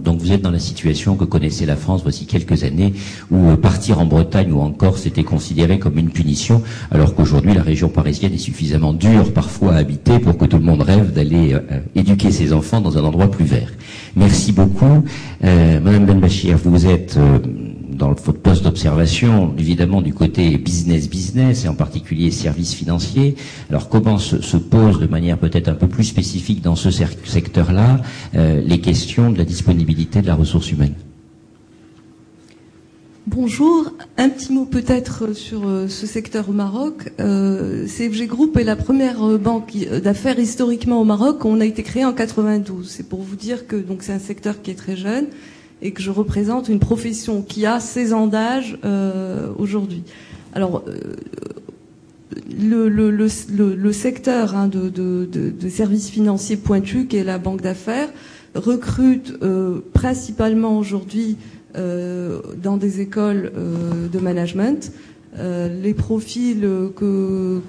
Donc vous êtes dans la situation que connaissait la France voici quelques années, où partir en Bretagne ou en Corse était considéré comme une punition, alors qu'aujourd'hui la région parisienne est suffisamment dure parfois à habiter pour que tout le monde rêve d'aller éduquer ses enfants dans un endroit plus vert. Merci beaucoup. Madame Benbachir, vous êtes dans votre poste d'observation, évidemment, du côté business, et en particulier services financiers. Alors, comment se posent de manière peut-être un peu plus spécifique dans ce secteur-là les questions de la disponibilité de la ressource humaine? Bonjour, un petit mot peut-être sur ce secteur au Maroc. CFG Group est la première banque d'affaires historiquement au Maroc. On a été créé en 92. C'est pour vous dire que donc c'est un secteur qui est très jeune et que je représente une profession qui a 16 ans d'âge aujourd'hui. Alors, le secteur de services financiers pointus, qui est la banque d'affaires, recrute principalement aujourd'hui dans des écoles de management. Les profils que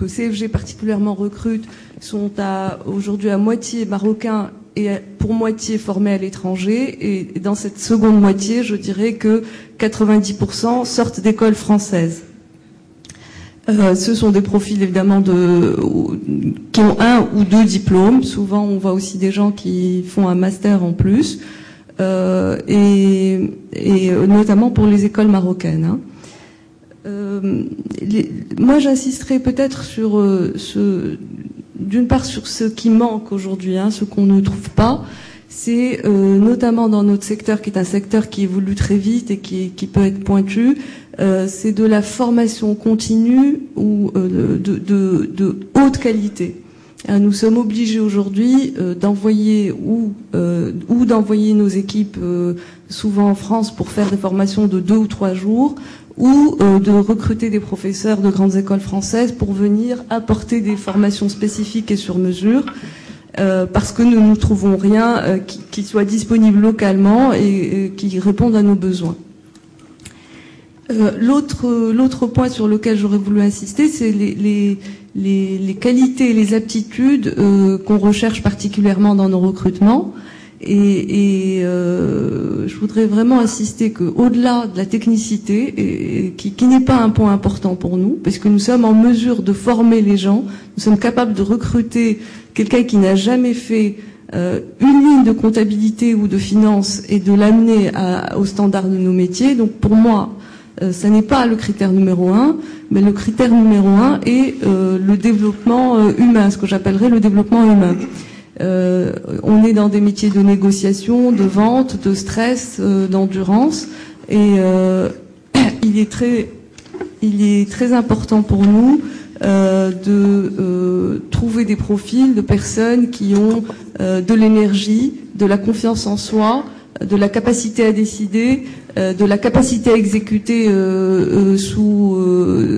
CFG particulièrement recrute sont aujourd'hui à moitié marocains et pour moitié formés à l'étranger. Et dans cette seconde moitié, je dirais que 90% sortent d'écoles françaises. Ce sont des profils évidemment qui ont 1 ou 2 diplômes. Souvent, on voit aussi des gens qui font un master en plus, et notamment pour les écoles marocaines. Moi, j'insisterai peut-être sur d'une part sur ce qui manque aujourd'hui, ce qu'on ne trouve pas. C'est notamment dans notre secteur, qui est un secteur qui évolue très vite et qui peut être pointu, c'est de la formation continue ou de haute qualité. Nous sommes obligés aujourd'hui d'envoyer d'envoyer nos équipes souvent en France pour faire des formations de 2 ou 3 jours, ou de recruter des professeurs de grandes écoles françaises pour venir apporter des formations spécifiques et sur mesure, parce que nous ne trouvons rien qui soit disponible localement et qui réponde à nos besoins. L'autre point sur lequel j'aurais voulu insister, c'est les qualités et les aptitudes qu'on recherche particulièrement dans nos recrutements. Et je voudrais vraiment insister qu'au-delà de la technicité, qui n'est pas un point important pour nous, parce que nous sommes en mesure de former les gens, nous sommes capables de recruter quelqu'un qui n'a jamais fait une ligne de comptabilité ou de finance et de l'amener au standard de nos métiers. Donc pour moi, ça n'est pas le critère numéro 1, mais le critère numéro 1 est le développement humain, ce que j'appellerais le développement humain. On est dans des métiers de négociation, de vente, de stress, d'endurance, et il est très important pour nous de trouver des profils de personnes qui ont de l'énergie, de la confiance en soi, de la capacité à décider, de la capacité à exécuter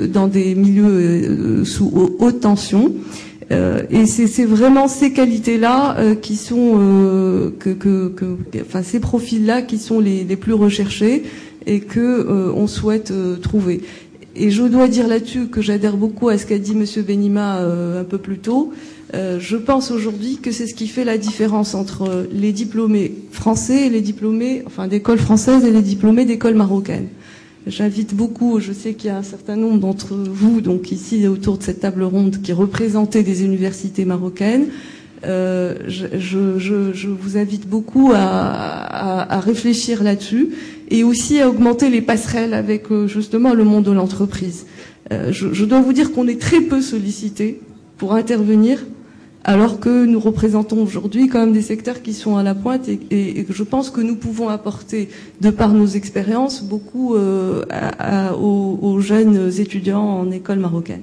dans des milieux sous haute tension. Et c'est vraiment ces qualités-là qui sont ces profils-là qui sont les plus recherchés et que on souhaite trouver. Et je dois dire là-dessus que j'adhère beaucoup à ce qu'a dit Monsieur Benima un peu plus tôt. Je pense aujourd'hui que c'est ce qui fait la différence entre les diplômés français et les diplômés, d'écoles françaises et les diplômés d'écoles marocaines. J'invite beaucoup, je sais qu'il y a un certain nombre d'entre vous, donc ici autour de cette table ronde, qui représentaient des universités marocaines. Je vous invite beaucoup à réfléchir là-dessus et aussi à augmenter les passerelles avec justement le monde de l'entreprise. Je dois vous dire qu'on est très peu sollicité pour intervenir, alors que nous représentons aujourd'hui quand même des secteurs qui sont à la pointe et que je pense que nous pouvons apporter, de par nos expériences, beaucoup aux jeunes étudiants en école marocaine.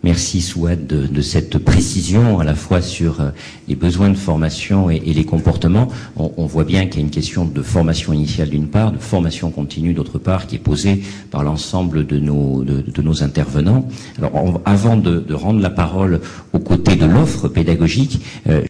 Merci Souad de cette précision à la fois sur les besoins de formation et les comportements. On voit bien qu'il y a une question de formation initiale d'une part, de formation continue d'autre part, qui est posée par l'ensemble de nos intervenants. Alors avant de rendre la parole aux côtés de l'offre pédagogique,